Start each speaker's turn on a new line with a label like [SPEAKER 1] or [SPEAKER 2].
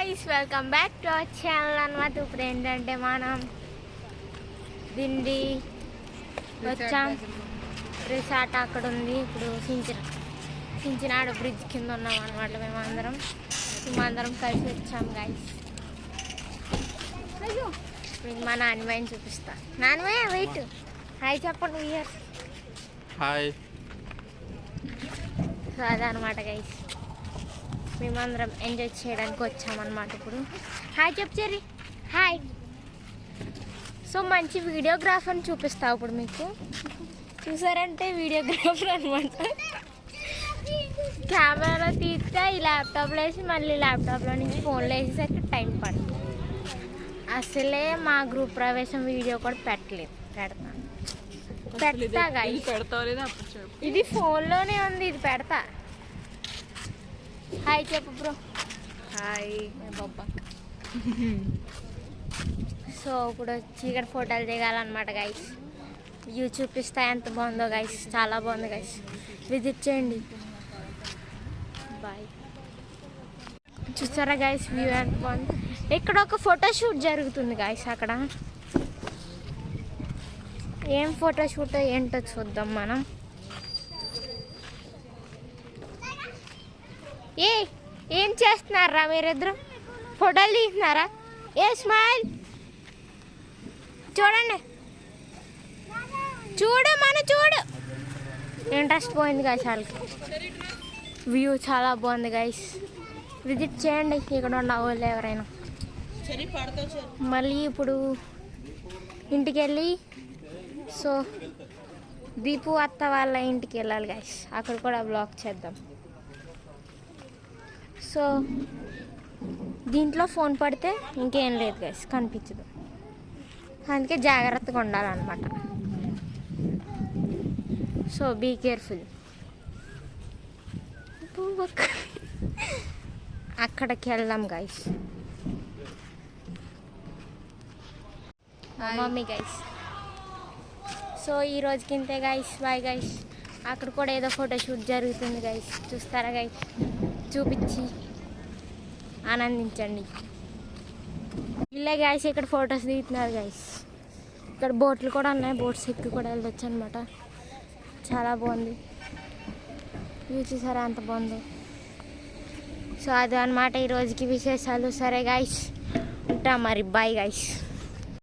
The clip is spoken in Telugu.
[SPEAKER 1] Guys welcome back to our channel అన్నమాట. ఇప్పుడు ఏంటంటే మనం దిండి వచ్చాం. రిసార్ట్ అక్కడ ఉంది. ఇప్పుడు సించినాడు బ్రిడ్జ్ కింద ఉన్నాం అనమాట. మేమందరం కలిసి వచ్చాం గాయ్స్. అయ్యో మీకు మా నాన్నమయ్యని చూపిస్తా. నాన్నమయ్య వెయిట్, హాయ్ చెప్పండి. Year
[SPEAKER 2] hi.
[SPEAKER 1] సో అదనమాట గైస్, మేమందరం ఎంజాయ్ చేయడానికి వచ్చామన్నమాట. ఇప్పుడు హాయ్ చెప్తారు. హాయ్. సో మంచి వీడియోగ్రాఫర్ని చూపిస్తా ఇప్పుడు మీకు. చూసారంటే వీడియోగ్రాఫర్ అనమాట. కెమెరాలో తీస్తే ఈ ల్యాప్టాప్లో వేసి మళ్ళీ ల్యాప్టాప్లో నుంచి ఫోన్లో వేసేసరికి టైం పడుతుంది. అసలే మా గ్రూప్ ప్రవేశం వీడియో కూడా పెడతా గైస్. ఇది ఫోన్లోనే ఉంది, ఇది పెడతా. హాయ్ చెప్పు బ్రో.
[SPEAKER 3] హాయ్
[SPEAKER 1] బాబా. సో ఇప్పుడు చీకటి ఫోటోలు దిగాలన్నమాట గైస్. వ్యూ చూపిస్తా ఎంత బాగుందో గైస్, చాలా బాగుంది గైస్, విజిట్ చేయండి. బాయ్. చూస్తారా గైస్ వ్యూ ఎంత బాగుంది. ఇక్కడ ఒక ఫోటోషూట్ జరుగుతుంది గైస్. అక్కడ ఏం ఫోటోషూట్ ఏంటో చూద్దాం మనం. ఏం చేస్తున్నారా మీరిద్దరు? ఫోటోలు తీస్తున్నారా? ఏ స్మైల్ చూడండి, చూడు ఇంట్రెస్ట్ పోయింది గైస్ వాళ్ళకి. వ్యూ చాలా బాగుంది గైస్, విజిట్ చేయండి ఇక్కడ ఉన్న వాళ్ళు ఎవరైనా. మళ్ళీ ఇప్పుడు ఇంటికి వెళ్ళి సో దీపు అత్త వాళ్ళ ఇంటికి వెళ్ళాలి గైస్. అక్కడ కూడా బ్లాగ్ చేద్దాం. సో దీంట్లో ఫోన్ పడితే ఇంకేం లేదు గైస్, కనిపించదు. అందుకే జాగ్రత్తగా ఉండాలన్నమాట. So be careful. అక్కడికి వెళ్దాం గైస్. Mummy guys. సో ఈ రోజుకి ఇంతే గైస్, బాయ్ గైస్. అక్కడ కూడా ఏదో ఫోటోషూట్ జరుగుతుంది గైస్, చూస్తారా గైస్? చూపించి ఆనందించండి. ఇల్లే గైస్, ఇక్కడ ఫొటోస్ దిగుతున్నారు గైస్. ఇక్కడ బోట్లు కూడా ఉన్నాయి, బోట్స్ ఎక్కి కూడా వెళ్ళొచ్చు అనమాట. చాలా బాగుంది వ్యూ, చూసారా ఎంత బాగుందో. సో అది అనమాట ఈరోజుకి విశేషాలు. సరే గైస్, ఉంటా మరి, బాయ్ గైస్.